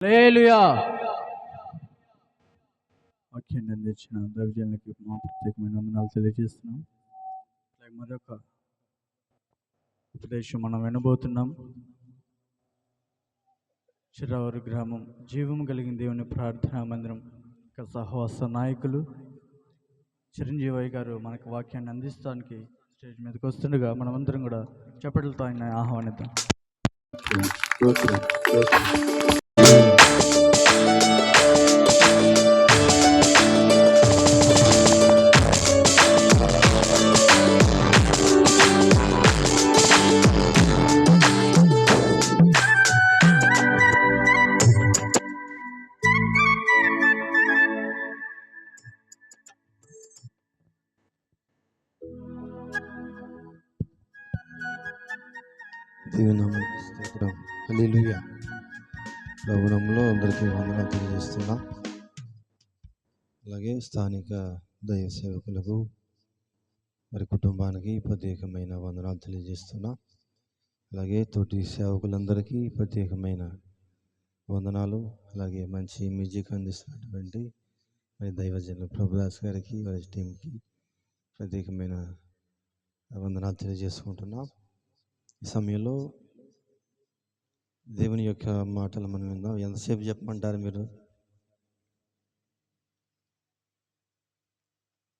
హల్లెలూయా. వాక్యాన్ని అందించిన దైవజనులకి మా ప్రత్యేకమైన వందనాలు తెలియజేస్తున్నాం. మరొక ఉపదేశం మనం వినబోతున్నాం. చిరావూరు గ్రామం జీవం కలిగిన దేవుని ప్రార్థనా మందిరం యొక్క సహవాస నాయకులు చిరంజీవి గారు మనకు వాక్యాన్ని అందిస్తానికి స్టేజ్ మీదకి వస్తుండగా మనమందరం కూడా చప్పట్లతో ఆయన ఆహ్వానిద్దాం. దేవునామానికి స్తోత్రం. హల్లెలూయా. ప్రభునామములో అందరికీ వందనాలు తెలియజేస్తున్నా. అలాగే స్థానిక దైవ సేవకులకు వారి కుటుంబానికి ప్రత్యేకమైన వందనాలు తెలియజేస్తున్నా. అలాగే తోటి సేవకులందరికీ ప్రత్యేకమైన వందనాలు. అలాగే మంచి మ్యూజిక్ అందిస్తున్నటువంటి మరి దైవజనులు ప్రభుదాస్ గారికి వారి టీంకి ప్రత్యేకమైన వందనాలు తెలియజేసుకుంటున్నా. ఈ సమయంలో దేవుని యొక్క మాటలు మనం విందాం. ఎంతసేపు చెప్పమంటారు మీరు?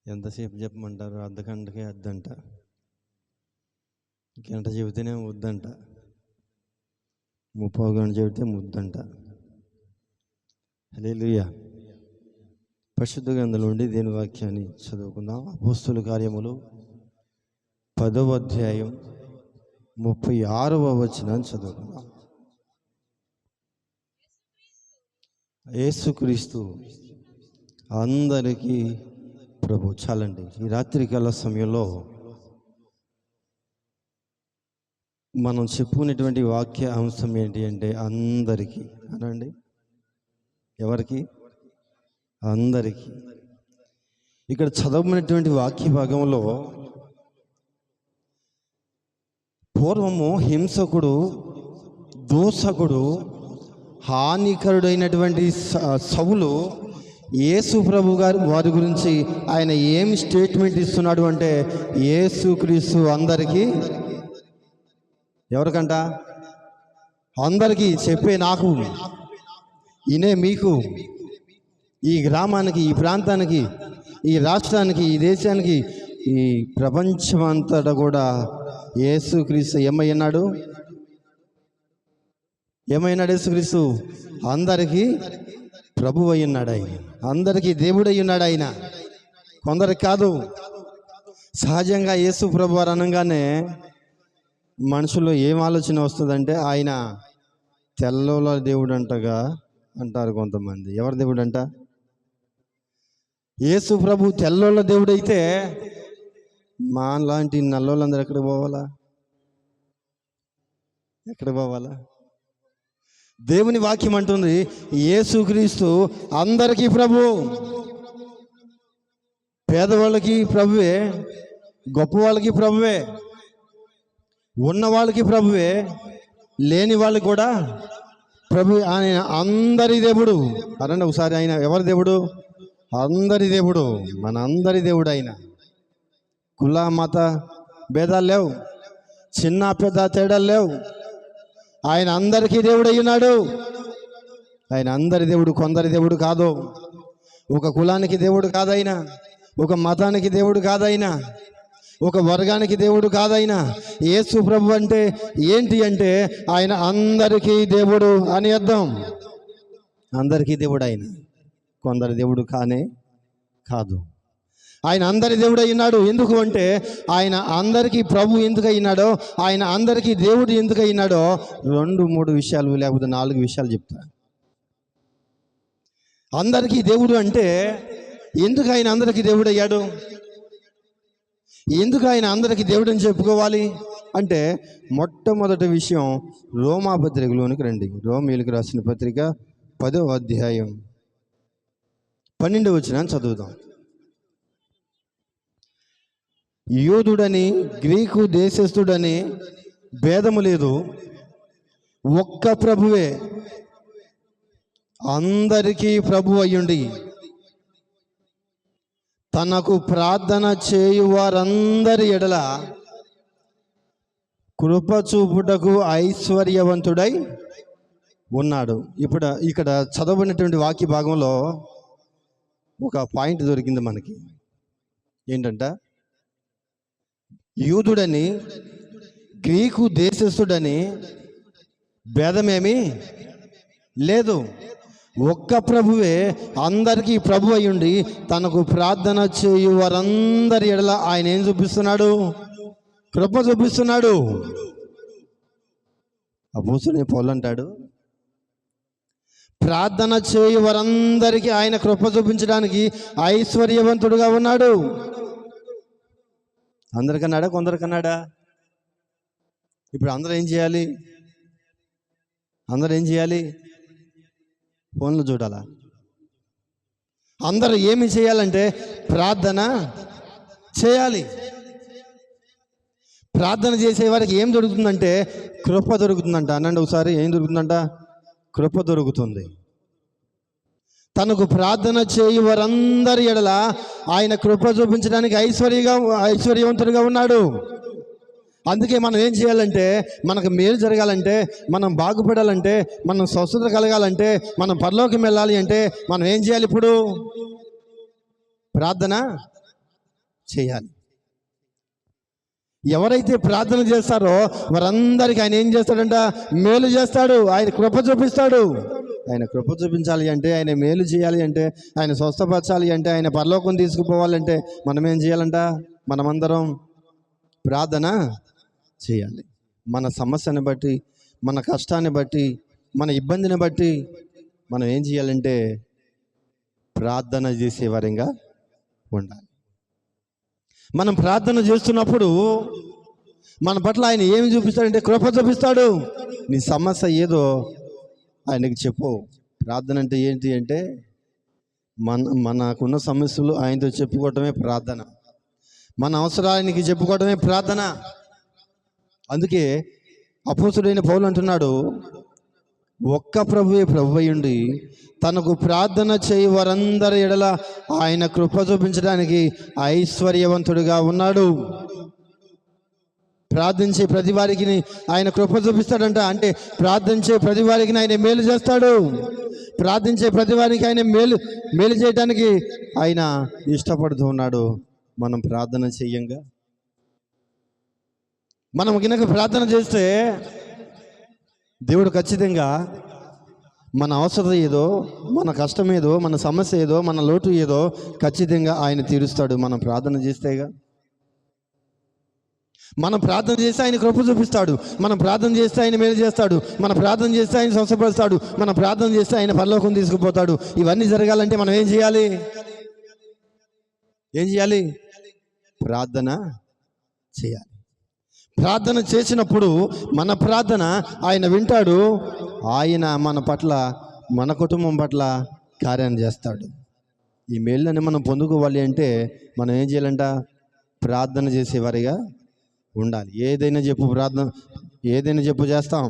ఎంతసేపు చెప్పమంటారు? అర్ధగంటకే అద్దంట, గంట చెబితేనే ముద్దంట, 30 గంట చెబితే ముద్దంట. హల్లెలూయా. పరిశుద్ధ గ్రంథంలో నుండి దేవుని వాక్యాన్ని చదువుకుందాం. అపోస్తలుల కార్యములు 10వ అధ్యాయం 36వ వచనం చదువుకుందాం. యేసుక్రీస్తు అందరికీ ప్రభు. చాలండి. ఈ రాత్రికాల సమయంలో మనం చెప్పుకునేటువంటి వాక్య అంశం ఏంటి అంటే అందరికీ అనండి. ఎవరికి? అందరికీ. ఇక్కడ చదవబడినటువంటి వాక్య భాగంలో పూర్వము హింసకుడు, దూషకుడు, హానికరుడైనటువంటి సౌలు యేసు ప్రభు గారు వారి గురించి ఆయన ఏమి స్టేట్మెంట్ ఇస్తున్నాడు అంటే యేసుక్రీస్తు అందరికీ. ఎవరికంట? అందరికీ. చెప్పే నాకు, ఈయనే మీకు, ఈ గ్రామానికి, ఈ ప్రాంతానికి, ఈ రాష్ట్రానికి, ఈ దేశానికి, ఈ ప్రపంచమంతటా కూడా యేసుక్రీస్తు ఏమయ్యన్నాడు? యేసుక్రీస్తు అందరికీ ప్రభువు అయ్యున్నాడు. ఆయన అందరికీ దేవుడు అయ్యున్నాడు. ఆయన కొందరికి కాదు. సహజంగా యేసు ప్రభు వారు అనగానే మనుషుల్లో ఏం ఆలోచన వస్తుందంటే ఆయన తెల్లోల దేవుడు అంటగా అంటారు కొంతమంది. ఎవరి దేవుడు అంట? యేసు ప్రభు తెల్లోళ్ళ దేవుడు అయితే మా లాంటి నల్లోళ్ళందరూ ఎక్కడ పోవాలా? ఎక్కడ పోవాలా? దేవుని వాక్యం అంటుంది యేసుక్రీస్తు అందరికీ ప్రభు. పేదవాళ్ళకి ప్రభువే, గొప్ప వాళ్ళకి ప్రభువే, ఉన్న వాళ్ళకి ప్రభువే, లేని వాళ్ళకి కూడా ప్రభు. ఆయన అందరి దేవుడు. అనండి ఒకసారి. ఆయన ఎవరి దేవుడు? అందరి దేవుడు. మన అందరి దేవుడు ఆయన. కుల మత భేదాలు లేవు, చిన్న పెద్ద తేడాలు లేవు. ఆయన అందరికీ దేవుడు అయ్యున్నాడు. ఆయన అందరి దేవుడు, కొందరి దేవుడు కాదు. ఒక కులానికి దేవుడు కాదైనా, ఒక మతానికి దేవుడు కాదైనా, ఒక వర్గానికి దేవుడు కాదైనా. యేసు ప్రభు అంటే ఏంటి అంటే ఆయన అందరికీ దేవుడు అని అర్థం. అందరికీ దేవుడు ఆయన, కొందరి దేవుడు కానే కాదు. ఆయన అందరి దేవుడు అయినాడు. ఎందుకు అంటే ఆయన అందరికీ ప్రభు ఎందుకు అయినాడో, ఆయన అందరికీ దేవుడు ఎందుకు అయినాడో 2-3 విషయాలు లేకపోతే 4 విషయాలు చెప్తా. అందరికీ దేవుడు అంటే ఎందుకు ఆయన అందరికీ దేవుడు అయ్యాడు? ఎందుకు ఆయన అందరికీ దేవుడు అని చెప్పుకోవాలి అంటే మొట్టమొదటి విషయం రోమా పత్రికలోనికి రండి. రోమీయులకు రాసిన పత్రిక 10వ అధ్యాయం 12వ వచనాన్ని చదువుదాం. యూదుడని గ్రీకు దేశస్థుడని భేదము లేదు, ఒక్క ప్రభువే అందరికీ ప్రభు అయ్యుండి తనకు ప్రార్థన చేయు వారందరి ఎడల కృప చూపుటకు ఐశ్వర్యవంతుడై ఉన్నాడు. ఇక్కడ చదవబడినటువంటి వాక్య భాగంలో ఒక పాయింట్ దొరికింది మనకి. ఏంటంట, యూదుడని గ్రీకు దేశస్థుడని భేదమేమీ లేదు. ఒక్క ప్రభువే అందరికీ ప్రభు అయ్యుండి తనకు ప్రార్థన చేయు వారందరి ఎడల ఆయన ఏం చూపిస్తున్నాడు? కృప చూపిస్తున్నాడు. అపోస్తలుడైన పౌలు అంటాడు, ప్రార్థన చేయు వారందరికీ ఆయన కృప చూపించడానికి ఐశ్వర్యవంతుడుగా ఉన్నాడు. అందరికన్నాడా? కొందరికన్నాడా? ఇప్పుడు అందరూ ఏం చేయాలి? ఫోన్లు చూడాలా? అందరూ ఏమి చేయాలంటే ప్రార్థన చేయాలి. ప్రార్థన చేసే వారికి ఏం దొరుకుతుందంటే కృప దొరుకుతుందంట. అనండి ఒకసారి, ఏం దొరుకుతుందంట? కృప దొరుకుతుంది. తనకు ప్రార్థన చేయు వారందరి ఎడల ఆయన కృప చూపించడానికి ఐశ్వర్యవంతుడిగా ఉన్నాడు. అందుకే మనం ఏం చేయాలంటే, మనకు మేలు జరగాలంటే, మనం బాగుపడాలంటే, మనం స్వస్థత కలగాలంటే, మనం పరలోకం వెళ్ళాలి అంటే మనం ఏం చేయాలి? ఇప్పుడు ప్రార్థన చేయాలి. ఎవరైతే ప్రార్థన చేస్తారో వారందరికీ ఆయన ఏం చేస్తాడంట? మేలు చేస్తాడు. ఆయన కృప చూపిస్తాడు. ఆయన కృప చూపించాలి అంటే, ఆయన మేలు చేయాలి అంటే, ఆయన స్వస్థపరచాలి అంటే, ఆయన పరలోకం తీసుకుపోవాలంటే మనం ఏం చేయాలంట? మనమందరం ప్రార్థన చేయాలి. మన సమస్యని బట్టి, మన కష్టాన్ని బట్టి, మన ఇబ్బందిని బట్టి మనం ఏం చేయాలంటే ప్రార్థన చేసేవారిగా ఉండాలి. మనం ప్రార్థన చేస్తున్నప్పుడు మన పట్ల ఆయన ఏమి చూపిస్తాడంటే కృప చూపిస్తాడు. నీ సమస్య ఏదో ఆయనకి చెప్పు. ప్రార్థన అంటే ఏంటి అంటే మనకున్న సమస్యలు ఆయనతో చెప్పుకోవటమే ప్రార్థన. మన అవసరానికి చెప్పుకోవటమే ప్రార్థన. అందుకే అపోస్తలుడైన పౌలు అంటున్నాడు, ఒక్క ప్రభువే ప్రభువయ్యుండి తనకు ప్రార్థన చేయి వారందరి ఎడల ఆయన కృప చూపించడానికి ఐశ్వర్యవంతుడిగా ఉన్నాడు. ప్రార్థించే ప్రతి వారికి ఆయన కృప చూపిస్తాడంట. అంటే ప్రార్థించే ప్రతి వారికి ఆయన మేలు చేస్తాడు. ప్రార్థించే ప్రతి వారికి ఆయన మేలు చేయడానికి ఆయన ఇష్టపడుతూ ఉన్నాడు. మనం ప్రార్థన చెయ్యంగా, మనం గినక ప్రార్థన చేస్తే దేవుడు ఖచ్చితంగా మన అవసరం ఏదో, మన కష్టం ఏదో, మన సమస్య ఏదో, మన లోటు ఏదో ఖచ్చితంగా ఆయన తీరుస్తాడు. మనం ప్రార్థన చేస్తేగా. మనం ప్రార్థన చేస్తే ఆయన కృప చూపిస్తాడు. మనం ప్రార్థన చేస్తే ఆయన మేలు చేస్తాడు. మన ప్రార్థన చేస్తే ఆయన స్వస్థపరుస్తాడు. మన ప్రార్థన చేస్తే ఆయన పరలోకం తీసుకుపోతాడు. ఇవన్నీ జరగాలంటే మనం ఏం చేయాలి? ప్రార్థన చేయాలి. ప్రార్థన చేసినప్పుడు మన ప్రార్థన ఆయన వింటాడు. ఆయన మన పట్ల, మన కుటుంబం పట్ల కార్యాన్ని చేస్తాడు. ఈ మేళ్ళని మనం పొందుకోవాలి అంటే మనం ఏం చేయాలంట? ప్రార్థన చేసేవారిగా ఉండాలి. ఏదైనా చెప్పు చేస్తాం.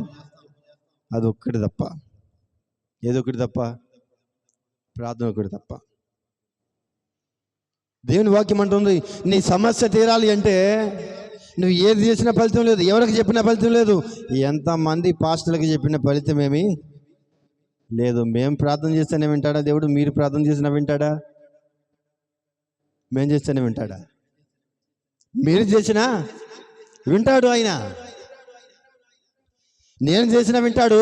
అది ఒక్కటి తప్ప, ఏదొక్కటి తప్ప, ప్రార్థన ఒకటి తప్ప. దేవుని వాక్యం అంటుంది, నీ సమస్య తీరాలి అంటే నువ్వు ఏది చేసినా ఫలితం లేదు, ఎవరికి చెప్పినా ఫలితం లేదు, ఎంతమంది పాస్టర్లకి చెప్పిన ఫలితం ఏమీ లేదు. మేము ప్రార్థన చేస్తేనే వింటాడా దేవుడు? మీరు ప్రార్థన చేసినా వింటాడా? మేము చేస్తేనే వింటాడా? మీరు చేసినా వింటాడు ఆయన. నేను చేసినా వింటాడు,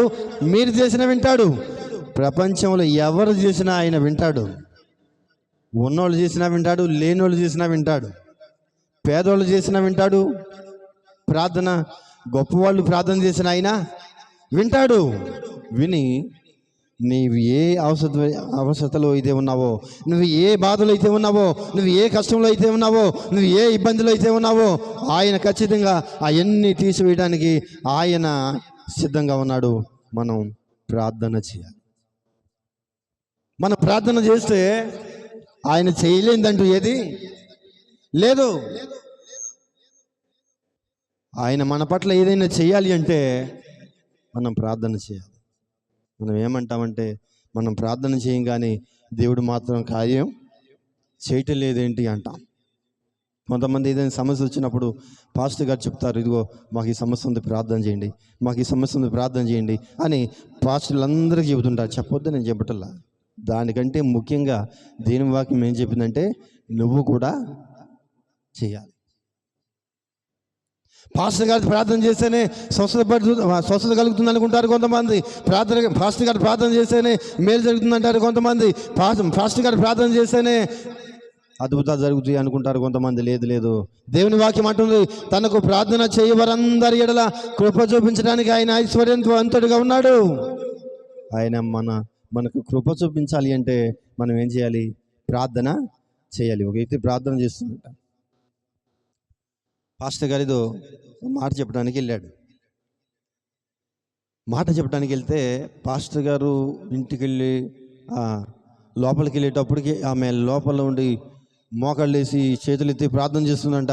మీరు చేసినా వింటాడు. ప్రపంచంలో ఎవరు చేసినా ఆయన వింటాడు. ఉన్నోళ్ళు చేసినా వింటాడు, లేనోళ్ళు చేసినా వింటాడు, పేదోళ్ళు చేసినా వింటాడు. ప్రార్థన గొప్పవాళ్ళు ప్రార్థన చేసిన ఆయన వింటాడు. విని నీవు ఏ అవసరతలో అయితే ఉన్నావో, నువ్వు ఏ బాధలో అయితే ఉన్నావో, నువ్వు ఏ కష్టంలో అయితే ఉన్నావో, నువ్వు ఏ ఇబ్బందులు అయితే ఉన్నావో ఆయన ఖచ్చితంగా అవన్నీ తీసివేయడానికి ఆయన సిద్ధంగా ఉన్నాడు. మనం ప్రార్థన చేయాలి. మనం ప్రార్థన చేస్తే ఆయన చేయలేదంటూ ఏది లేదు. ఆయన మన పట్ల ఏదైనా చేయాలి అంటే మనం ప్రార్థన చేయాలి. మనం ఏమంటామంటే మనం ప్రార్థన చేయం కానీ దేవుడు మాత్రం కార్యం చేయటం లేదేంటి అంటాం. కొంతమంది ఏదైనా సమస్య వచ్చినప్పుడు పాస్టర్ గారు చెప్తారు, ఇదిగో మాకు ఈ సమస్య ఉంది ప్రార్థన చేయండి, మాకు ఈ సమస్య ఉంది ప్రార్థన చేయండి అని పాస్టర్లందరికీ చెబుతుంటారు. చెప్పొద్దు నేను చెప్పటల్లా. దానికంటే ముఖ్యంగా దేవుని వాక్యం ఏం చెప్పిందంటే నువ్వు కూడా చేయాలి. పాస్టర్ గారు ప్రార్థన చేస్తేనే స్వస్థత కలుగుతుంది అనుకుంటారు కొంతమంది. పాస్టర్ గారు ప్రార్థన చేస్తేనే మేలు జరుగుతుంది అంటారు కొంతమంది. పాస్టర్ గారు ప్రార్థన చేస్తేనే అద్భుతాలు జరుగుతాయి అనుకుంటారు కొంతమంది. లేదు, దేవుని వాక్యం అంటుంది, తనకు ప్రార్థన చేయవారందరి ఎడల కృప చూపించడానికి ఆయన ఐశ్వర్యవంతుడిగా ఉన్నాడు. ఆయన మనకు కృప చూపించాలి అంటే మనం ఏం చేయాలి? ప్రార్థన చేయాలి. ఒక వ్యక్తి ప్రార్థన చేస్తుందట. పాస్టర్ గారితో మాట చెప్పడానికి వెళ్ళాడు. మాట చెప్పడానికి వెళ్తే పాస్టర్ గారు ఇంటికి వెళ్ళి లోపలికి వెళ్ళేటప్పటికి ఆమె లోపల ఉండి మోకాళ్ళు వేసి చేతులు ఎత్తి ప్రార్థన చేస్తుందంట.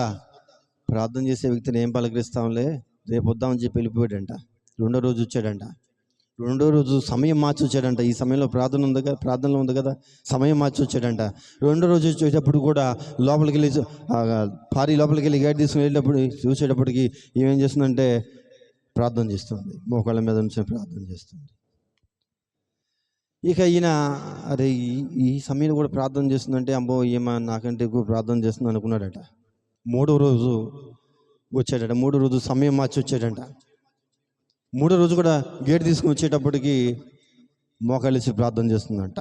ప్రార్థన చేసే వ్యక్తిని ఏం పలకరిస్తాంలే, రేపు వద్దామని చెప్పి వెళ్ళిపోయాడంట. రెండో రోజు వచ్చాడంట. రెండో రోజు సమయం మార్చి వచ్చాడంట. ఈ సమయంలో ప్రార్థనలో ఉంది కదా, సమయం మార్చి వచ్చాడంట. రెండో రోజు వచ్చేటప్పుడు కూడా లోపలికి వెళ్ళి లోపలికి వెళ్ళి గైడ్ తీసుకుని వెళ్ళేటప్పుడు చూసేటప్పటికి ఏమేం చేస్తుందంటే ప్రార్థన చేస్తుంది, మోకాళ్ళ మీద నుంచి ప్రార్థన చేస్తుంది. ఇక ఈయన అరే ఈ సమయంలో కూడా ప్రార్థన చేస్తుందంటే అమ్మో ఏమా నాకంటే ఎక్కువ ప్రార్థన చేస్తుంది అనుకున్నాడట. మూడో రోజు వచ్చాడట. మూడో రోజు సమయం మార్చి వచ్చాడంట. మూడో రోజు కూడా గేట్ తీసుకుని వచ్చేటప్పటికి మోకాళ్ళేసి ప్రార్థన చేస్తుందంట.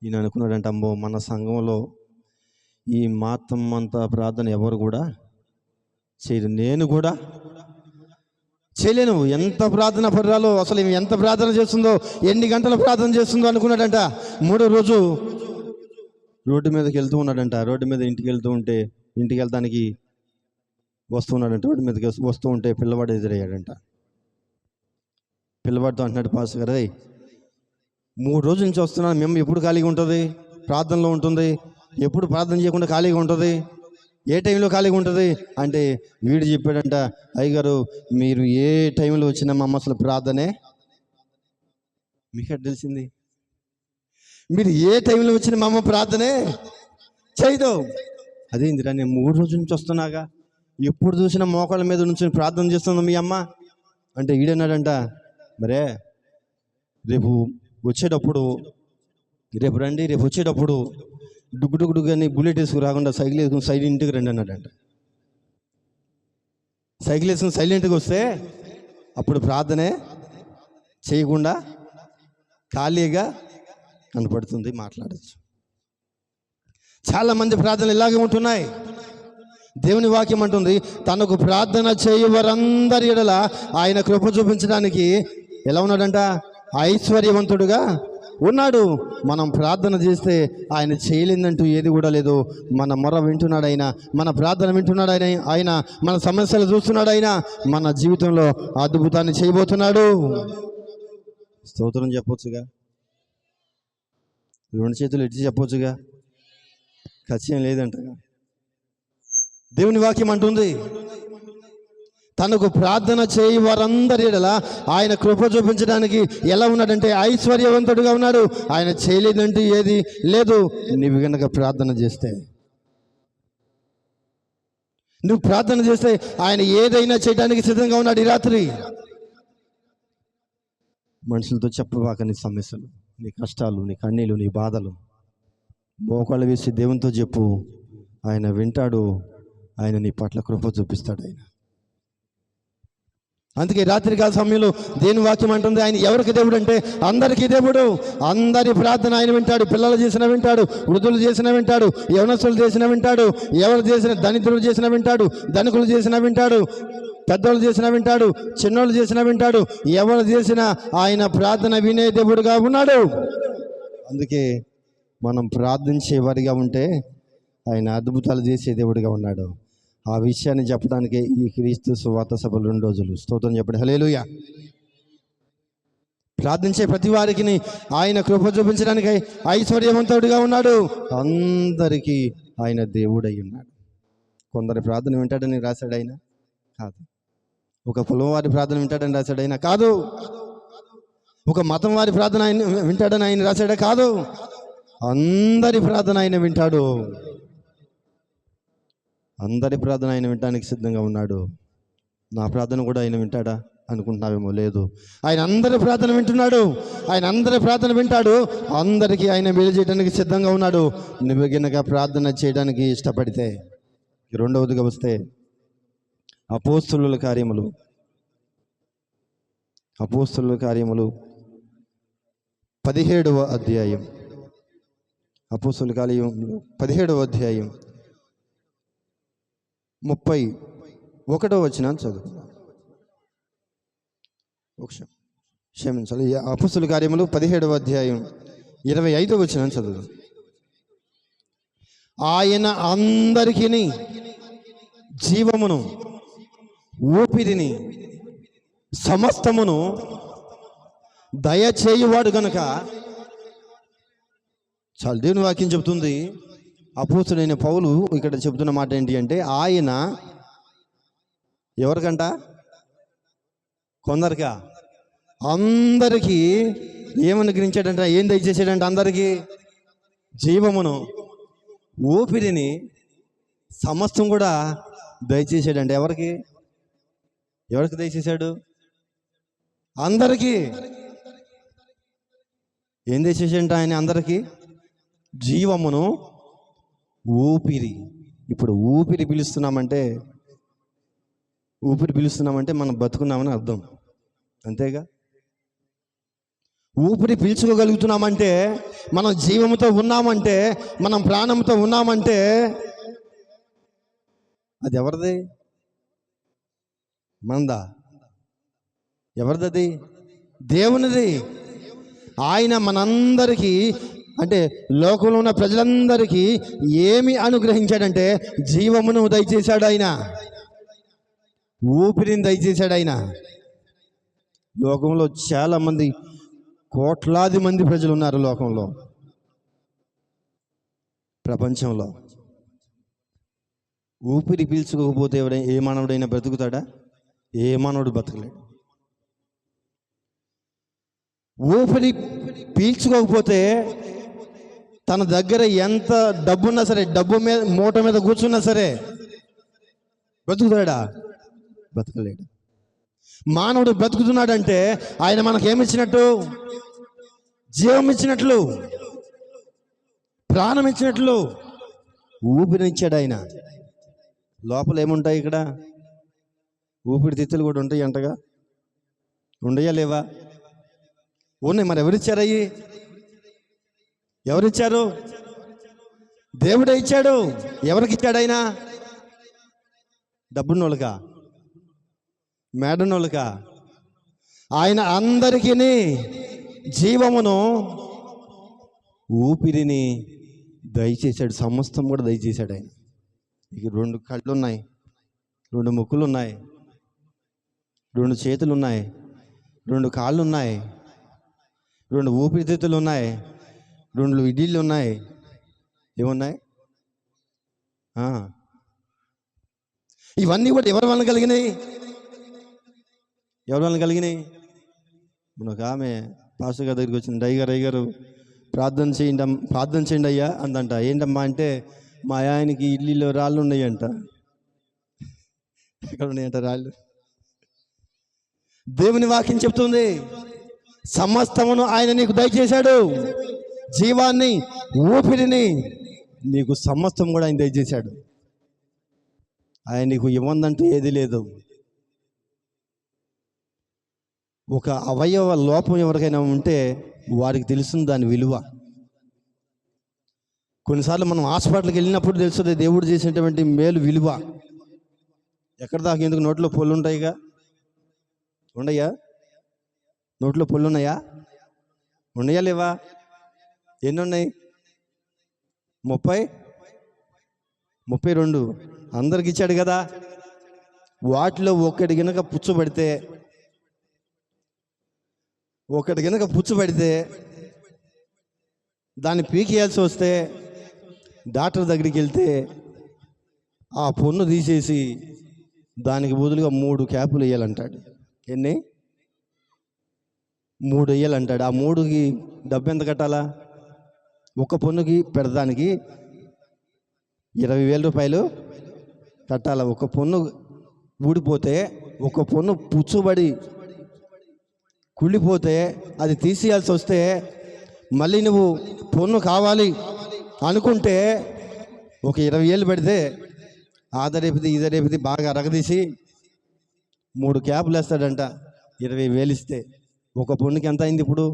ఈయన అనుకున్నాడంట, అమ్మో మన సంఘంలో ఈ మాత్రం అంత ప్రార్థన ఎవరు కూడా చేయరు, నేను కూడా చేయలేను. ఎంత ప్రార్థన పర్రాలో అసలు ఎంత ప్రార్థన చేస్తుందో, ఎన్ని గంటల ప్రార్థన చేస్తుందో అనుకున్నాడంట. మూడో రోజు రోడ్డు మీదకి వెళ్తూ ఉన్నాడంట. రోడ్డు మీద ఇంటికి వెళ్తానికి వస్తూ ఉన్నాడంట. రోడ్డు మీదకి వస్తూ ఉంటే పిల్లవాడు ఎదురయ్యాడంట. పిల్లవాడితో అంటున్నాడు, పాస్టర్ గారు 3 రోజుల నుంచి వస్తున్నాను, మేము ఎప్పుడు ఖాళీగా ఉంటుంది? ప్రార్థనలో ఉంటుంది. ఎప్పుడు ప్రార్థన చేయకుండా ఖాళీగా ఉంటుంది? ఏ టైంలో ఖాళీగా ఉంటుంది అంటే వీడు చెప్పాడంట, అయ్యగారు మీరు ఏ టైంలో వచ్చినా మా అమ్మ అసలు ప్రార్థనే మీకు తెలిసింది. మీరు ఏ టైంలో వచ్చినా మా అమ్మ ప్రార్థనే చేయదు. అదేందిరా, నేను 3 రోజుల నుంచి వస్తున్నాగా, ఎప్పుడు చూసినా మోకాళ్ళ మీద నుంచి ప్రార్థన చేస్తుంది మీ అమ్మ అంటే వీడన్నాడంట, మరే రేపు వచ్చేటప్పుడు డుగ్గు కానీ బుల్లెట్ వేసుకు రాకుండా సైకిల్ వేసుకుని సైలెంట్గా రండి అన్నాడంట. సైకిల్ వేసుకుని సైలెంట్గా వస్తే అప్పుడు ప్రార్థనే చేయకుండా ఖాళీగా కనపడుతుంది, మాట్లాడచ్చు. చాలామంది ప్రార్థనలు ఇలాగే ఉంటున్నాయి. దేవుని వాక్యం అంటుంది, తనకు ప్రార్థన చేయవారందరి ఎడల ఆయన కృప చూపించడానికి ఎలా ఉన్నాడంట? ఐశ్వర్యవంతుడుగా ఉన్నాడు. మనం ప్రార్థన చేస్తే ఆయన చేయలేదంటూ ఏది కూడా లేదు. మన మొర వింటున్నాడు ఆయన, మన ప్రార్థన వింటున్నాడు ఆయన, మన సమస్యలు చూస్తున్నాడు ఆయన, మన జీవితంలో అద్భుతాన్ని చేయబోతున్నాడు. స్తోత్రం చెప్పొచ్చుగా, 2 చేతులు ఎత్తి చెప్పొచ్చుగా, ఖచ్చితం లేదంటగా. దేవుని వాక్యం అంటుంది, తనకు ప్రార్థన చేయి వారందరి ఎడల ఆయన కృప చూపించడానికి ఎలా ఉన్నాడంటే ఐశ్వర్యవంతుడుగా ఉన్నాడు. ఆయన చేయలేదంటూ ఏది లేదు. నువ్వు కనుక ప్రార్థన చేస్తే, నువ్వు ప్రార్థన చేస్తే ఆయన ఏదైనా చేయడానికి సిద్ధంగా ఉన్నాడు. ఈ రాత్రి మనుషులతో చెప్పవాక నీ సమస్యలు, నీ కష్టాలు, నీ కన్నీళ్ళు, నీ బాధలు మోకాళ్ళు వేసి దేవునితో చెప్పు. ఆయన వింటాడు, ఆయన నీ పట్ల కృప చూపిస్తాడు ఆయన. అందుకే రాత్రికాల సమయంలో దేని వాక్యం అంటుంది, ఆయన ఎవరికి దేవుడు అంటే అందరికీ దేవుడు. అందరి ప్రార్థన ఆయన వింటాడు. పిల్లలు చేసిన వింటాడు, వృద్ధులు చేసిన వింటాడు, యవనస్తులు చేసిన వింటాడు, ఎవరు చేసిన దరిద్రులు చేసిన వింటాడు, ధనికులు చేసిన వింటాడు, పెద్దోళ్ళు చేసిన వింటాడు, చిన్నోళ్ళు చేసిన వింటాడు. ఎవరు చేసినా ఆయన ప్రార్థన వినే దేవుడుగా ఉన్నాడు. అందుకే మనం ప్రార్థించే వారిగా ఉంటే ఆయన అద్భుతాలు చేసే దేవుడిగా ఉన్నాడు. ఆ విషయాన్ని చెప్పడానికే ఈ క్రీస్తు సువార్త సభలు 2 రోజులు. స్తోత్రం చెప్పండి, హల్లెలూయా. ప్రార్థించే ప్రతి వారికి ఆయన కృప చూపించడానికి ఐశ్వర్యవంతుడిగా ఉన్నాడు. అందరికీ ఆయన దేవుడై ఉన్నాడు. కొందరి ప్రార్థన వింటాడని రాశాడు ఆయన కాదు. ఒక కులం వారి ప్రార్థన వింటాడని రాశాడు ఆయన కాదు. ఒక మతం వారి ప్రార్థన ఆయన వింటాడని ఆయన రాశాడే కాదు, అందరి ప్రార్థన ఆయన వింటాడు. అందరి ప్రార్థన ఆయన వినడానికి సిద్ధంగా ఉన్నాడు. నా ప్రార్థన కూడా ఆయన వింటాడా అనుకుంటున్నావేమో, లేదు. ఆయన అందరి ప్రార్థన వింటున్నాడు. ఆయన అందరి ప్రార్థన వింటాడు. అందరికీ ఆయన మేలు చేయడానికి సిద్ధంగా ఉన్నాడు. నువ్వు గినక ప్రార్థన చేయడానికి ఇష్టపడితే. రెండవదిగా వస్తే అపోస్తలుల కార్యములు 17వ అధ్యాయం. అపోస్తలుల కార్యములు 17వ అధ్యాయం 31వ వచనం చదువు. క్షమించాలి. అపోస్తలుల కార్యములు 17వ అధ్యాయం 25వ వచనం చదువు. ఆయన అందరికీ జీవమును, ఊపిరిని, సమస్తమును దయచేయువాడు గనుక. చాలా దేవుని వాక్యం చెబుతుంది. అపోస్తలుడైన పౌలు ఇక్కడ చెబుతున్న మాట ఏంటి అంటే, ఆయన ఎవరికంట? కొందరికా? అందరికీ ఏమనుగ్రహించాడంట? ఏం దయచేసాడంట? అందరికీ జీవమును, ఊపిరిని, సమస్తం కూడా దయచేసాడంట. ఎవరికి దయచేశాడు? అందరికీ. ఏం దయచేసాడంట ఆయన? అందరికీ జీవమును, ఊపిరి. ఇప్పుడు ఊపిరి పీలుస్తున్నామంటే మనం బతుకున్నామని అర్థం, అంతేగా? ఊపిరి పీల్చుకోగలుగుతున్నామంటే, మనం జీవంతో ఉన్నామంటే, మనం ప్రాణంతో ఉన్నామంటే అది ఎవరిది? మనదా? ఎవరిది? దేవునిది. ఆయన మనందరికీ, అంటే లోకంలో ఉన్న ప్రజలందరికీ ఏమి అనుగ్రహించాడంటే జీవమును దయచేశాడు ఆయన, ఊపిరిని దయచేశాడు ఆయన. లోకంలో చాలామంది, కోట్లాది మంది ప్రజలు ఉన్నారు లోకంలో, ప్రపంచంలో. ఊపిరి పీల్చుకోకపోతే ఏ మానవుడైనా బ్రతుకుతాడా? ఏ మానవుడు బతకలేడు. ఊపిరి పీల్చుకోకపోతే తన దగ్గర ఎంత డబ్బున్నా సరే, డబ్బు మీద మూట మీద కూర్చున్నా సరే బ్రతుకుతాడా? బతకలేడు. మానవుడు బ్రతుకుతున్నాడంటే ఆయన మనకేమిచ్చినట్టు? జీవం ఇచ్చినట్లు, ప్రాణం ఇచ్చినట్లు, ఊపిరినిచ్చాడు ఆయన. లోపల ఏముంటాయి? ఇక్కడ ఊపిరితిత్తులు కూడా ఉంటాయి అంటగా. ఉండయా లేవా? ఉన్నాయి. మరి ఎవరిచ్చారయ్యి? ఎవరిచ్చారు? దేవుడే ఇచ్చాడు. ఎవరికి ఇచ్చాడు ఆయన? డబ్బున్నోళ్ళకా? మేడనోళ్ళకా? ఆయన అందరికీ జీవమును, ఊపిరిని దయచేశాడు. సమస్తం కూడా దయచేశాడు ఆయన. ఇక 2 కళ్ళు ఉన్నాయి, 2 ముక్కులు ఉన్నాయి, 2 చేతులు ఉన్నాయి, 2 కాళ్ళు ఉన్నాయి, 2 ఊపిరితిత్తులు ఉన్నాయి, 2 ఇడ్లీలు ఉన్నాయి. ఏమున్నాయి? ఇవన్నీ కూడా ఎవరి వలన కలిగినాయి? ఎవరి వలన కలిగినాయి? ఒక ఆమె పాస్టర్ గారి దగ్గరికి వచ్చింది. అయ్యగారు ప్రార్థన చేయండి అయ్యా అందంట. ఏంటమ్మా అంటే, మా ఆయనకి ఇడ్లీలో రాళ్ళు ఉన్నాయంట. ఎక్కడ ఉన్నాయంట రాళ్ళు? దేవుని వాక్యం చెప్తుంది, సమస్తమును ఆయన నీకు దయచేశాడు. జీవాన్ని, ఊపిరిని, నీకు సమస్తం కూడా ఆయన దయచేశాడు. ఆయన నీకు ఇవ్వందంటూ ఏది లేదు. ఒక అవయవ లోపం ఎవరికైనా ఉంటే వారికి తెలుస్తుంది దాని విలువ. కొన్నిసార్లు మనం హాస్పిటల్కి వెళ్ళినప్పుడు తెలుస్తుంది దేవుడు చేసినటువంటి మేలు విలువ. ఎక్కడ దాకా ఎందుకు? నోట్లో పొల్లు ఉంటాయిగా. ఉండయా? నోట్లో పొల్లు ఉన్నాయా? ఉండయా లేవా? ఎన్ని ఉన్నాయి? 32 అందరికి ఇచ్చాడు కదా. వాటిలో ఒకటి గనక పుచ్చుపడితే దాన్ని పీకేయాల్సి వస్తే డాక్టర్ దగ్గరికి వెళ్తే ఆ పొన్ను తీసేసి దానికి బదులుగా 3 క్యాపులు వేయాలంటాడు. ఎన్ని? 3 వెయ్యాలి అంటాడు. ఆ 3కి డబ్బు ఎంత కట్టాలా? ఒక పొన్నుకి పెడదానికి 20,000 రూపాయలు కట్టాలా. ఒక పొన్ను ఊడిపోతే, ఒక పొన్ను పుచ్చుబడి కుళ్ళిపోతే అది తీసేయాల్సి వస్తే, మళ్ళీ నువ్వు పొన్ను కావాలి అనుకుంటే ఒక 20,000 పెడితే ఆదరేపిది ఇదరేపిది బాగా అరగదీసి 3 క్యాపులు వేస్తాడంట. 20,000 ఇస్తే ఒక పొన్నుకి ఎంత అయింది ఇప్పుడు?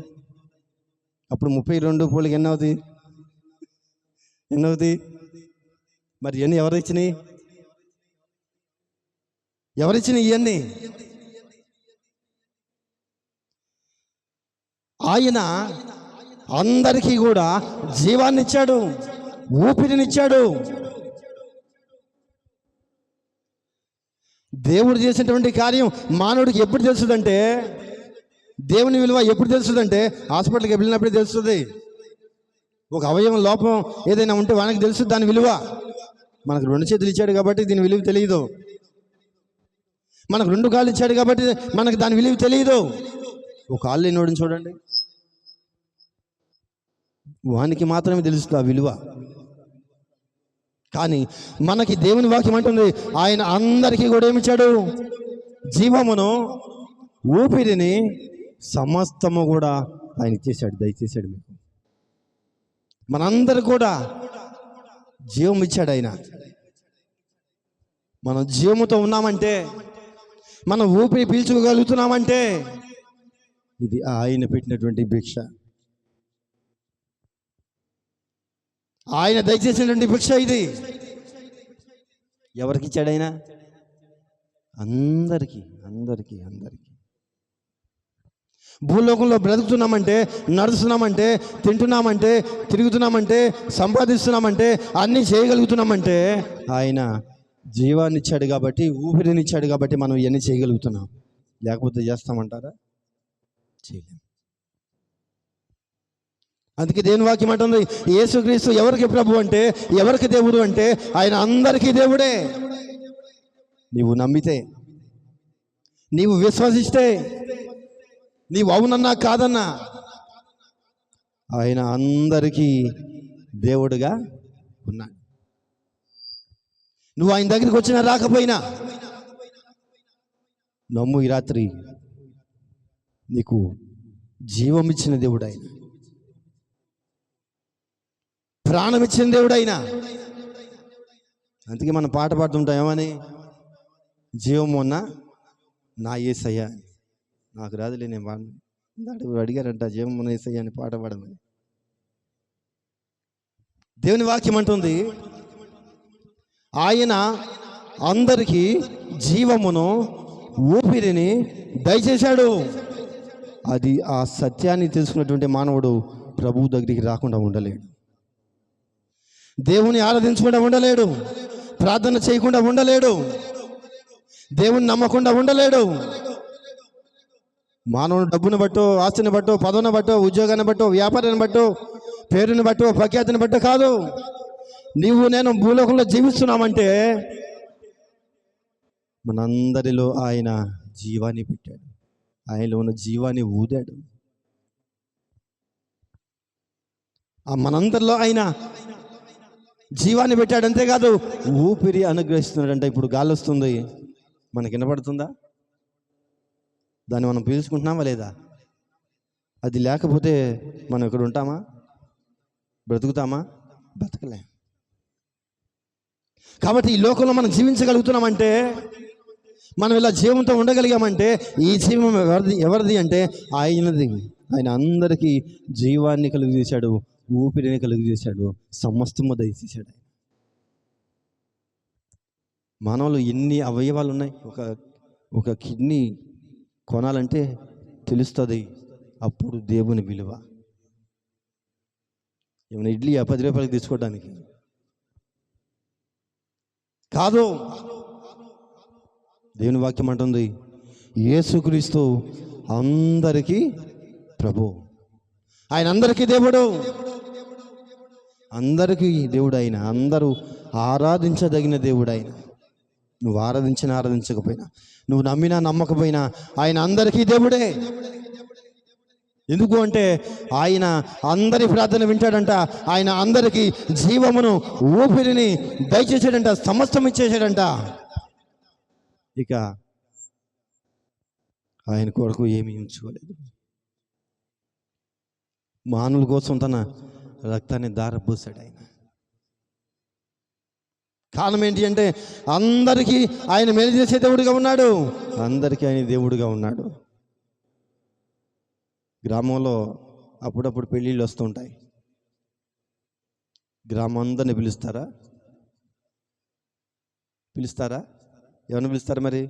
అప్పుడు 32 పొన్నుకి ఎన్నవుతుంది? మరి ఇవన్నీ ఎవరిచ్చినాయి? ఇవన్నీ ఆయన అందరికీ కూడా జీవాన్ని ఇచ్చాడు, ఊపిరినిచ్చాడు. దేవుడు చేసినటువంటి కార్యం మానవుడికి ఎప్పుడు తెలుస్తుందంటే, దేవుని విలువ ఎప్పుడు తెలుస్తుందంటే హాస్పిటల్కి వెళ్ళినప్పుడే తెలుస్తుంది. ఒక అవయవం లోపం ఏదైనా ఉంటే వానికి తెలుస్తుంది దాని విలువ. మనకు 2 చేతులు ఇచ్చాడు కాబట్టి దీని విలువ తెలియదు. మనకు 2 కాళ్ళు ఇచ్చాడు కాబట్టి మనకు దాని విలువ తెలియదు. ఒక కాళ్ళు లేనివాడిని చూడండి, వానికి మాత్రమే తెలుస్తుంది ఆ విలువ. కానీ మనకి దేవుని వాక్యం అంటుంది, ఆయన అందరికీ కూడా ఏమిచ్చాడు? జీవమును, ఊపిరిని, సమస్తము కూడా ఆయన ఇచ్చేశాడు, దయచేశాడు. మీకు మనందరూ కూడా జీవం ఇచ్చాడు ఆయన. మనం జీవముతో ఉన్నామంటే, మనం ఊపిరి పీల్చుకోగలుగుతున్నామంటే ఇది ఆయన పెట్టినటువంటి భిక్ష, ఆయన దయచేసినటువంటి భిక్ష ఇది. ఎవరికి ఇచ్చాడు ఆయన? అందరికీ. భూలోకంలో బ్రతుకుతున్నామంటే, నడుస్తున్నామంటే, తింటున్నామంటే, తిరుగుతున్నామంటే, సంపాదిస్తున్నామంటే, అన్నీ చేయగలుగుతున్నామంటే ఆయన జీవాన్ని ఇచ్చాడు కాబట్టి, ఊపిరిని ఇచ్చాడు కాబట్టి మనం ఇవన్నీ చేయగలుగుతున్నాం. లేకపోతే చేస్తామంటారా? చేయలేం. అందుకే దేవుని వాక్యం అంటుంది, యేసుక్రీస్తు ఎవరికి ప్రభు అంటే, ఎవరికి దేవుడు అంటే ఆయన అందరికీ దేవుడే. నీవు నమ్మితే, నీవు విశ్వసిస్తే, నీవు అవునన్నా కాదన్నా ఆయన అందరికీ దేవుడుగా ఉన్నాడు. నువ్వు ఆయన దగ్గరికి వచ్చినా రాకపోయినా నమ్ము, ఈ రాత్రి నీకు జీవం ఇచ్చిన దేవుడు ఆయన, ప్రాణం ఇచ్చిన దేవుడు ఆయన. అందుకే మనం పాట పాడుతుంటాం, ఏమని? జీవం ఉన్న నా యేసయ్య. నాకు రాదులే, నేను వాడిని అడిగారంట జీవం ఉన్న యేసయ్య అని పాట పాడమని. దేవుని వాక్యం అంటుంది, ఆయన అందరికీ జీవమును, ఊపిరిని దయచేశాడు. అది ఆ సత్యాన్ని తెలుసుకున్నటువంటి మానవుడు ప్రభువు దగ్గరికి రాకుండా ఉండలేడు, దేవుని ఆరాధించకుండా ఉండలేడు, ప్రార్థన చేయకుండా ఉండలేడు, దేవుని నమ్మకుండా ఉండలేడు. మానవుడు డబ్బును బట్టో, ఆస్తిని బట్టో, పదవిని బట్టో, ఉద్యోగాన్ని బట్టో, వ్యాపారాన్ని బట్టో, పేరుని బట్టో, ప్రఖ్యాతిని బట్టో కాదు. నీవు నేను భూలోకంలో జీవిస్తున్నామంటే మనందరిలో ఆయన జీవాన్ని పెట్టాడు, ఆయనలో ఉన్న జీవాన్ని ఊదాడు. మనందరిలో ఆయన జీవాన్ని పెట్టాడు. అంతేకాదు ఊపిరి అనుగ్రహిస్తున్నాడంట. ఇప్పుడు గాలి వస్తుంది, మనకి వినపడుతుందా? దాన్ని మనం పీల్చుకుంటున్నామా లేదా? అది లేకపోతే మనం ఇక్కడ ఉంటామా? బ్రతుకుతామా? బ్రతకలే. కాబట్టి ఈ లోకంలో మనం జీవించగలుగుతున్నామంటే, మనం ఇలా జీవంతో ఉండగలిగామంటే ఈ జీవం ఎవరిది అంటే ఆయనది. ఆయన అందరికీ జీవాన్ని కలుగు చేశాడు, ఊపిరిని కలుగు చేశాడు, సమస్తము దయచేశాడు. మానవులు ఎన్ని అవయవాలు ఉన్నాయి. ఒక కిడ్నీ కొనాలంటే తెలుస్తుంది అప్పుడు దేవుని విలువ. ఏమైనా ఇడ్లీ 10 రూపాయలకి తీసుకోవడానికి కాదు. దేవుని వాక్యం అంటుంది, యేసుక్రీస్తు అందరికీ ప్రభు, ఆయన అందరికీ దేవుడు, అందరికీ దేవుడు ఆయన, అందరూ ఆరాధించదగిన దేవుడు ఆయన. నువ్వు ఆరాధించినా ఆరాధించకపోయినా, నువ్వు నమ్మినా నమ్మకపోయినా ఆయన అందరికీ దేవుడే. ఎందుకు అంటే ఆయన అందరి ప్రార్థన వింటాడంట. ఆయన అందరికీ జీవమును, ఊపిరిని దయచేసాడంట, సమస్తం ఇచ్చేసాడంట. ఇక ఆయన కొరకు ఏమీ ఉంచుకోలేదు. మానవుల కోసం తన రక్తాన్ని ధారపోసాడు ఆయన. కారణం ఏంటి అంటే అందరికీ ఆయన మేలు చేసే దేవుడిగా ఉన్నాడు, అందరికీ ఆయన దేవుడిగా ఉన్నాడు. గ్రామంలో అప్పుడప్పుడు పెళ్ళిళ్ళు వస్తుంటాయి. గ్రామం అందరిని పిలుస్తారా? ఎవరిని పిలుస్తారు మరి?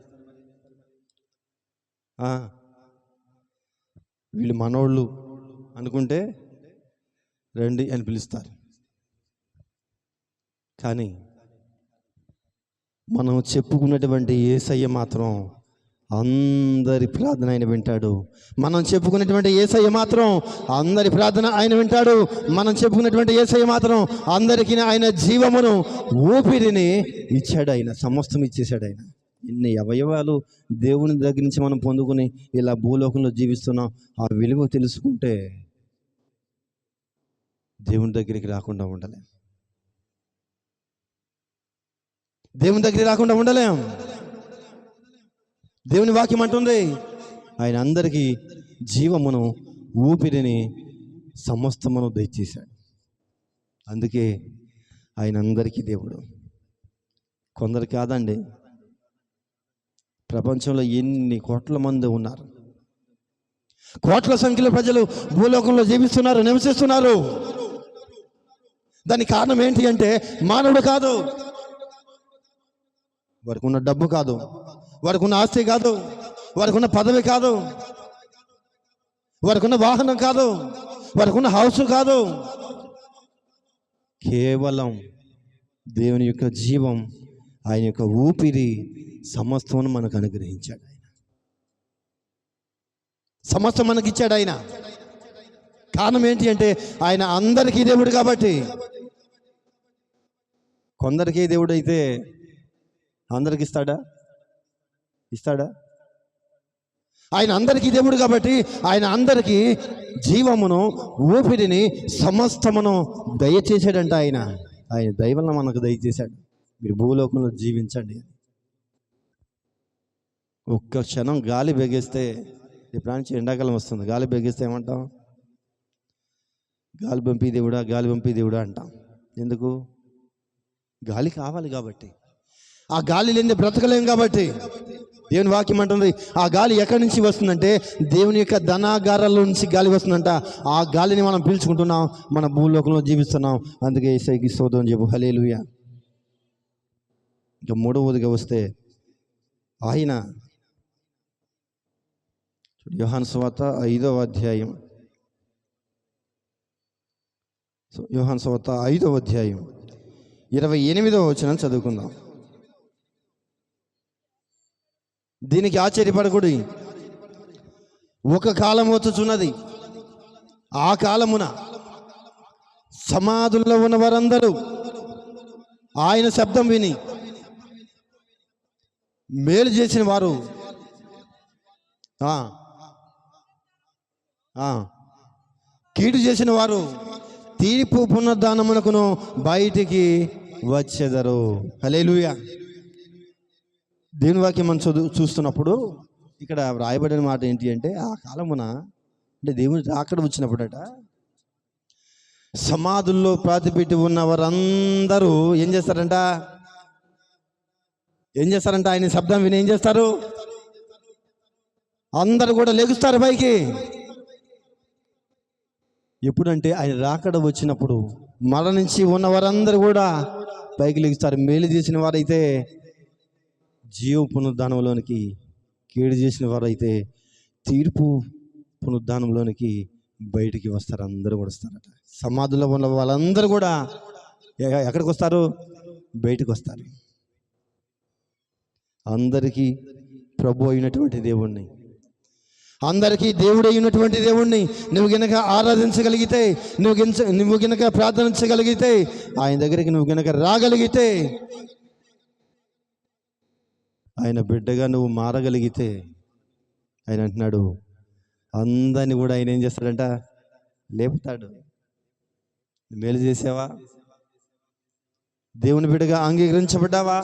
వీళ్ళు మనోళ్ళు అనుకుంటే రండి అని పిలుస్తారు. కానీ మనం చెప్పుకున్నటువంటి యేసయ్య మాత్రం అందరి ప్రార్థన ఆయన వింటాడు. మనం చెప్పుకున్నటువంటి యేసయ్య మాత్రం అందరి ప్రార్థన ఆయన వింటాడు. మనం చెప్పుకున్నటువంటి యేసయ్య మాత్రం అందరికీ ఆయన జీవమును, ఊపిరిని ఇచ్చాడు. ఆయన సమస్తం ఇచ్చేశాడు. ఆయన ఇన్ని అవయవాలు దేవుని దగ్గర నుంచి మనం పొందుకుని ఇలా భూలోకంలో జీవిస్తున్నాం. ఆ విలువ తెలుసుకుంటే దేవుని దగ్గరికి రాకుండా ఉండలేం. దేవుని దగ్గరికి రాకుండా ఉండలేం. దేవుని వాక్యం అంటుంది ఆయన అందరికీ జీవమును, ఊపిరిని, సమస్తమును దయచేశాడు. అందుకే ఆయన అందరికీ దేవుడు. కొందరు కాదండి, ప్రపంచంలో ఎన్ని కోట్ల మంది ఉన్నారు, కోట్ల సంఖ్యలో ప్రజలు భూలోకంలో జీవిస్తున్నారు, నివసిస్తున్నారు. దానికి కారణం ఏంటి అంటే మానవుడు కాదు, వారికి ఉన్న డబ్బు కాదు, వారికి ఉన్న ఆస్తి కాదు, వారికి ఉన్న పదవి కాదు, వారికి ఉన్న వాహనం కాదు, వారికి ఉన్న హౌస్ కాదు. కేవలం దేవుని యొక్క జీవం, ఆయన యొక్క ఊపిరి, సమస్తం మనకు అనుగ్రహించాడు. ఆయన సమస్తం మనకి ఇచ్చాడు. ఆయన కారణం ఏంటి అంటే ఆయన అందరికీ దేవుడు కాబట్టి. కొందరికీ దేవుడు అయితే అందరికి ఇస్తాడా? ఆయన అందరికీ దేవుడు కాబట్టి ఆయన అందరికీ జీవమును, ఊపిరిని, సమస్తమును దయచేసాడంట. ఆయన దయ వలన మనకు దయచేశాడు. మీరు భూలోకంలో జీవించండి. ఒక్క క్షణం గాలి బెగిస్తే, ఇప్పుడు నుంచి ఎండాకాలం వస్తుంది, గాలి బెగిస్తే ఏమంటాం? గాలి పంపి దేవుడా అంటాం. ఎందుకు? గాలి కావాలి కాబట్టి. ఆ గాలి లేని బ్రతకలేం కాబట్టి. దేవుని వాక్యం అంటుంది ఆ గాలి ఎక్కడి నుంచి వస్తుందంటే దేవుని యొక్క ధనాగారాల నుంచి గాలి వస్తుందంట. ఆ గాలిని మనం పీల్చుకుంటున్నాం, మన భూలోకంలో జీవిస్తున్నాం. అందుకే యేసయ్యకి స్తోత్రం చెప్పు, హల్లెలూయా. ఇంకా మూడవదిగా వస్తే ఆయన యోహాను సువార్త 5వ అధ్యాయం, యోహాను సువార్త 5వ అధ్యాయం 28వ వచనం చదువుకుందాం. దీనికి ఆశ్చర్యపడకూడదు, ఒక కాలం వచ్చుచున్నది, ఆ కాలమున సమాధుల్లో ఉన్న వారందరూ ఆయన శబ్దం విని మేలు చేసిన వారు కీడు చేసిన వారు తీర్పు పునరుద్ధానమునకును బయటికి వచ్చెదరు. హల్లెలూయా. దేవుని వాక్యం మనం చూస్తున్నప్పుడు ఇక్కడ రాయబడిన మాట ఏంటి అంటే ఆ కాలమున అంటే దేవుని అక్కడ వచ్చినప్పుడట సమాధుల్లో ప్రాతిపెట్టి ఉన్న వారందరూ ఏం చేస్తారంట? ఆయన శబ్దం విని ఏం చేస్తారు? అందరూ కూడా లెగుస్తారు పైకి. ఎప్పుడంటే ఆయన రాకడ వచ్చినప్పుడు మరణించి ఉన్న వారందరూ కూడా పైకి లెగుస్తారు. మేలు చేసిన వారైతే జీవ పునరుద్ధానంలోనికి, కీడు చేసిన వారైతే తీర్పు పునరుద్ధానంలోనికి బయటికి వస్తారు. అందరూ కూడా వస్తారట. సమాధుల్లో ఉన్న వాళ్ళందరూ కూడా ఎక్కడికి వస్తారు? బయటకు వస్తారు. అందరికీ ప్రభు అయినటువంటి దేవుణ్ణి, అందరికీ దేవుడు అయినటువంటి దేవుణ్ణి నువ్వు గనక ఆరాధించగలిగితే, నువ్వు గనక ప్రార్థించగలిగితే, ఆయన దగ్గరికి నువ్వు గనక రాగలిగితే, ఆయన బిడ్డగా నువ్వు మారగలిగితే, ఆయన అంటున్నాడు అందరిని కూడా ఆయన ఏం చేస్తాడంట? లేపుతాడు. మేలు చేసావా? దేవుని బిడ్డగా అంగీకరించబడ్డావా?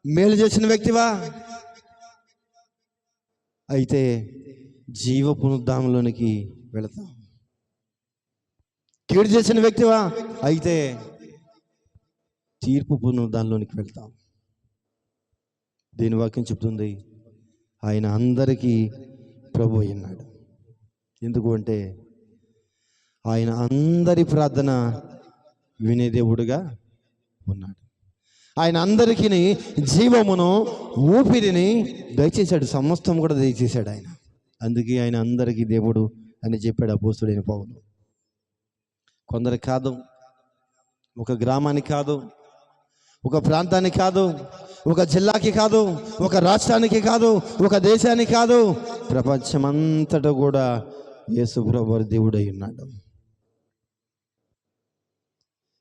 మేలు చేసిన వ్యక్తివా? అయితే జీవ పునరుద్ధానంలోనికి వెళతాం. కీడు చేసిన వ్యక్తివా? అయితే తీర్పు పునరుద్ధానంలోనికి వెళ్తాం. దీని వాక్యం చెప్తుంది ఆయన అందరికీ ప్రభు అయ్యున్నాడు. ఎందుకు అంటే ఆయన అందరి ప్రార్థన వినే దేవుడుగా ఉన్నాడు. ఆయన అందరికీ జీవమును ఊపిరిని దయచేశాడు, సమస్తం కూడా దయచేశాడు ఆయన. అందుకే ఆయన అందరికీ దేవుడు అని చెప్పాడు అపోస్తుడైన పౌలు. కొందరికి కాదు, ఒక గ్రామానికి కాదు, ఒక ప్రాంతానికి కాదు, ఒక జిల్లాకి కాదు, ఒక రాష్ట్రానికి కాదు, ఒక దేశానికి కాదు, ప్రపంచమంతటా కూడా యేసు ప్రభువు దేవుడై ఉన్నాడు.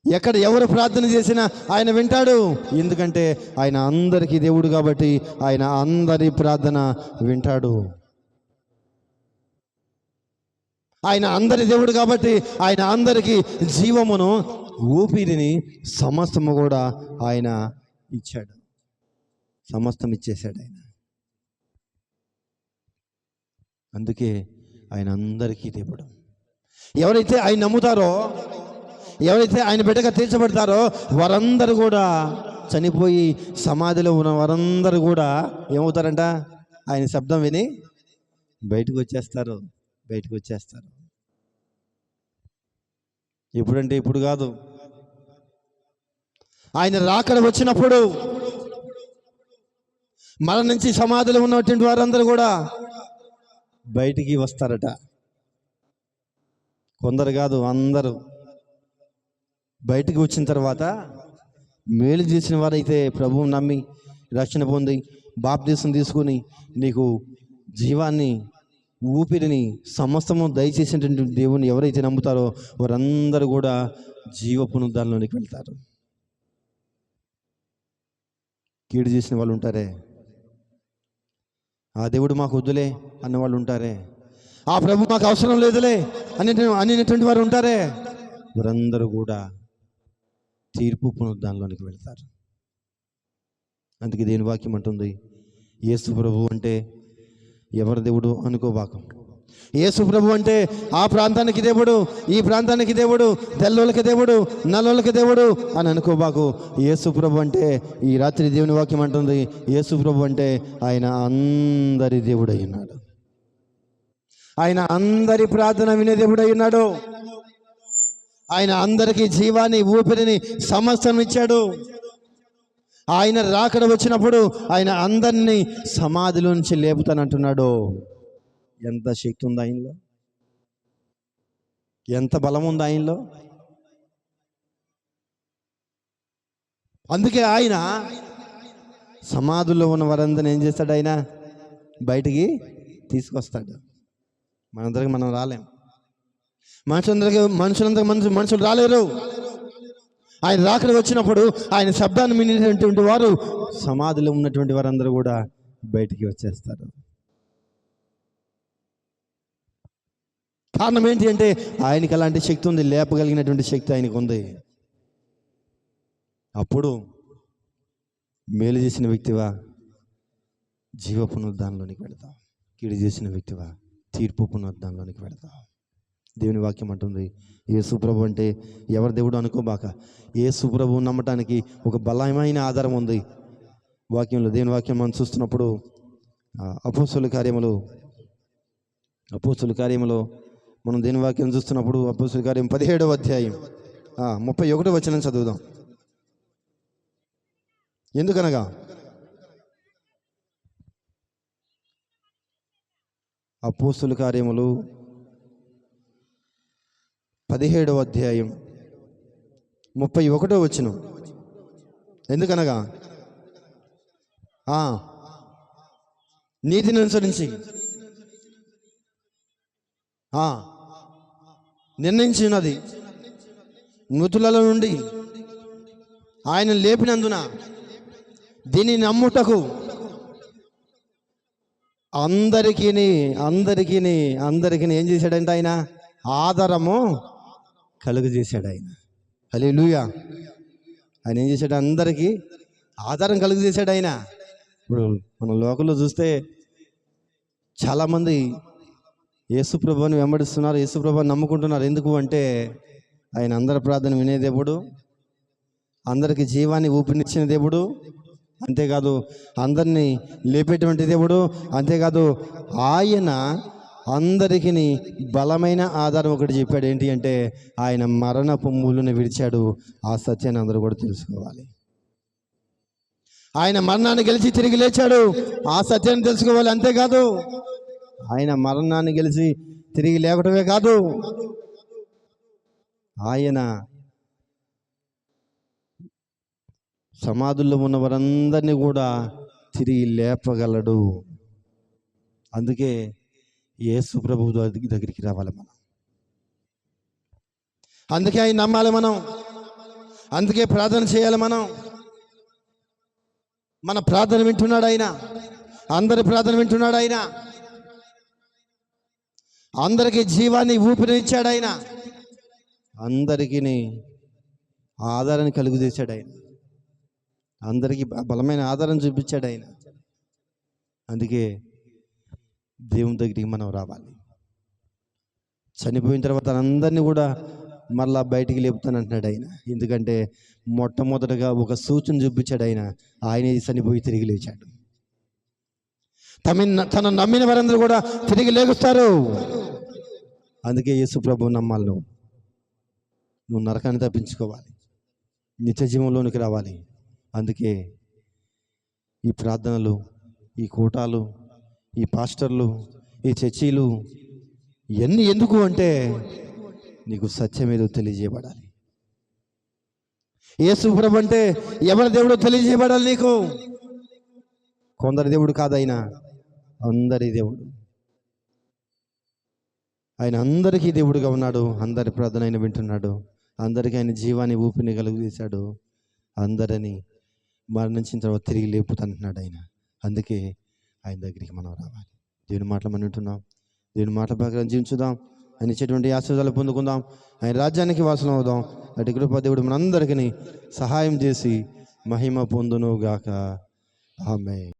ఎక్కడ ఎవరు ప్రార్థన చేసినా ఆయన వింటాడు. ఎందుకంటే ఆయన అందరికీ దేవుడు కాబట్టి ఆయన అందరి ప్రార్థన వింటాడు. ఆయన అందరి దేవుడు కాబట్టి ఆయన అందరికీ జీవమును ఊపిరిని సమస్తము కూడా ఆయన ఇచ్చాడు. సమస్తం ఇచ్చేశాడు ఆయన. అందుకే ఆయన అందరికీ దేవుడు. ఎవరైతే ఆయన నమ్ముతారో, ఎవరైతే ఆయన బిడ్డగా తీర్చబడతారో వారందరూ కూడా చనిపోయి సమాధిలో ఉన్న వారందరూ కూడా ఏమవుతారంట? ఆయన శబ్దం విని బయటకు వచ్చేస్తారు. ఎప్పుడంటే ఇప్పుడు కాదు, ఆయన రాకడ వచ్చినప్పుడు మన నుంచి సమాధిలో ఉన్నటువంటి వారందరూ కూడా బయటికి వస్తారట. కొందరు కాదు, అందరూ బయటికి వచ్చిన తర్వాత మేలు చేసిన వారైతే ప్రభువుని నమ్మి రక్షణ పొంది బాప్తీసం తీసుకుని నీకు జీవాన్ని ఊపిరిని సమస్తము దయచేసినటువంటి దేవుని ఎవరైతే నమ్ముతారో వారందరూ కూడా జీవ పునరుద్ధానంలోనికి వెళ్తారు. కీడు చేసిన వాళ్ళు ఉంటారే, ఆ దేవుడు మాకు వద్దులే అన్న వాళ్ళు ఉంటారే, ఆ ప్రభు మాకు అవసరం లేదులే అనేటువంటి వారు ఉంటారే, వారందరూ కూడా తీర్పు పునరుద్ధానంలోనికి వెళ్తారు. అందుకే దేని వాక్యం అంటుంది, యేసు ప్రభు అంటే ఎవరి దేవుడు అనుకోబాకం. యేసు ప్రభు అంటే ఆ ప్రాంతానికి దేవుడు, ఈ ప్రాంతానికి దేవుడు, తెల్లోళ్ళకి దేవుడు, నల్లోళ్ళకి దేవుడు అని అనుకోబాకు. యేసు ప్రభు అంటే ఈ రాత్రి దేవుని వాక్యం అంటుంది, యేసు ప్రభు అంటే ఆయన అందరి దేవుడై ఉన్నాడు. ఆయన అందరి ప్రార్థన వినే దేవుడై ఉన్నాడు. ఆయన అందరికీ జీవాన్ని ఊపిరిని సమస్తం ఇచ్చాడు. ఆయన రాకడ వచ్చినప్పుడు ఆయన అందరినీ సమాధిలో నుంచి లేపుతానంటున్నాడు. ఎంత శక్తి ఉంది ఆయనలో, ఎంత బలం ఉంది ఆయనలో. అందుకే ఆయన సమాధుల్లో ఉన్న వారందరిని ఏం చేస్తాడు? ఆయన బయటికి తీసుకొస్తాడు. మనందరికి మనం రాలేం, మనుషులు రాలేరు. ఆయన రాకడ వచ్చినప్పుడు ఆయన శబ్దాన్ని వినేటువంటి వారు సమాధిలో ఉన్నటువంటి వారందరూ కూడా బయటికి వచ్చేస్తారు. కారణం ఏంటి అంటే ఆయనకి అలాంటి శక్తి ఉంది, లేపగలిగినటువంటి శక్తి ఆయనకు ఉంది. అప్పుడు మేలు చేసిన వ్యక్తివా జీవ పునరుద్ధానంలోనికి వెళతావు, కీడు చేసిన వ్యక్తివా తీర్పు పునరుద్ధానంలోనికి వెళతావు. దేవుని వాక్యం అంటుంది, యేసు ప్రభు అంటే ఎవరి దేవుడు అనుకోబాక. యేసు ప్రభువు నమ్మటానికి ఒక బలమైన ఆధారం ఉంది వాక్యంలో. దేవుని వాక్యం మనం చూస్తున్నప్పుడు అపోస్తలుల కార్యములో మనం దేని వాక్యం చూస్తున్నప్పుడు అపోస్తలుల కార్యం 17వ అధ్యాయం 31వ వచనం చదువుదాం. ఎందుకనగా అపోస్తలుల కార్యములు 17వ అధ్యాయం 31వ వచనం. ఎందుకనగా నీతిని అనుసరించి నిర్ణయించినది మృతులలో నుండి ఆయన లేపినందున దీనిని నమ్ముటకు అందరికీ ఏం చేశాడంటే ఆయన ఆధారము కలుగు చేశాడు ఆయన. హల్లెలూయా. ఆయన ఏం చేశాడు? అందరికీ ఆధారం కలుగు చేశాడు ఆయన. ఇప్పుడు మన లోకంలో చూస్తే చాలామంది యేసుప్రభుని వెంబడిస్తున్నారు, యేసుప్రభుని నమ్ముకుంటున్నారు. ఎందుకు అంటే ఆయన అందరి ప్రార్థన వినే దేవుడు, అందరికీ జీవాన్ని ఊపిరినిచ్చిన దేవుడు, అంతేకాదు అందరినీ లేపేటువంటి దేవుడు, అంతేకాదు ఆయన అందరికీ బలమైన ఆధారం ఒకటి చెప్పాడు. ఏంటి అంటే ఆయన మరణపు ముళ్ళును విడిచాడు. ఆ సత్యాన్ని అందరూ కూడా తెలుసుకోవాలి. ఆయన మరణాన్ని గెలిచి తిరిగి లేచాడు. ఆ సత్యాన్ని తెలుసుకోవాలి. అంతేకాదు ఆయన మరణాన్ని గెలిచి తిరిగి లేకటమే కాదు, ఆయన సమాధుల్లో ఉన్న వారందరినీ కూడా తిరిగి లేపగలడు. అందుకే యేసు ప్రభువు దగ్గరికి రావాలి మనం. అందుకే ఆయన నమ్మాలి మనం. అందుకే ప్రార్థన చేయాలి మనం. మన ప్రార్థన వింటున్నాడు ఆయన. అందరి ప్రార్థన వింటున్నాడు ఆయన. అందరికీ జీవాన్ని ఊపిరినిచ్చాడు ఆయన. అందరికీ ఆధారాన్ని కలుగు చేశాడు ఆయన. అందరికీ బలమైన ఆధారం చూపించాడు ఆయన. అందుకే దేవుని దగ్గరికి మనం రావాలి. చనిపోయిన తర్వాత అందరినీ కూడా మళ్ళా బయటికి లేపుతానంటున్నాడు ఆయన. ఎందుకంటే మొట్టమొదటగా ఒక సూచన చూపించాడు ఆయన. ఆయనే చనిపోయి తిరిగి లేచాడు. తన నమ్మిన వారందరూ కూడా తిరిగి లేగుస్తారు. అందుకే యేసు ప్రభువు నమ్మాలి. నువ్వు నరకాన్ని తప్పించుకోవాలి, నిత్య జీవంలోనికి రావాలి. అందుకే ఈ ప్రార్థనలు, ఈ కూటాలు, ఈ పాస్టర్లు, ఈ చర్చీలు ఇవన్నీ ఎందుకు అంటే నీకు సత్యం ఏదో తెలియజేయబడాలి. యేసు ప్రభు అంటే ఎవరి దేవుడో తెలియజేయబడాలి నీకు. కొందరి దేవుడు కాదు ఆయన, అందరి దేవుడు. ఆయన అందరికీ దేవుడుగా ఉన్నాడు. అందరి ప్రార్థన ఆయన వింటున్నాడు. అందరికీ ఆయన జీవాన్ని ఊపిరిని కలుగు చేశాడు. అందరినీ మరణించిన తర్వాత తిరిగి లేపుతంటున్నాడు ఆయన. అందుకే ఆయన దగ్గరికి మనం రావాలి. దేవుని మాటలు మనం వింటున్నాం. దేవుని మాటల ప్రకారం జీవించుదాం. ఆయన ఇచ్చేటువంటి ఆశీర్వాదాలు పొందుకుందాం. ఆయన రాజ్యానికి వాసన అవుదాం. అటు కృప దేవుడు మనందరికీ సహాయం చేసి మహిమ పొందును గాక. ఆమేన్.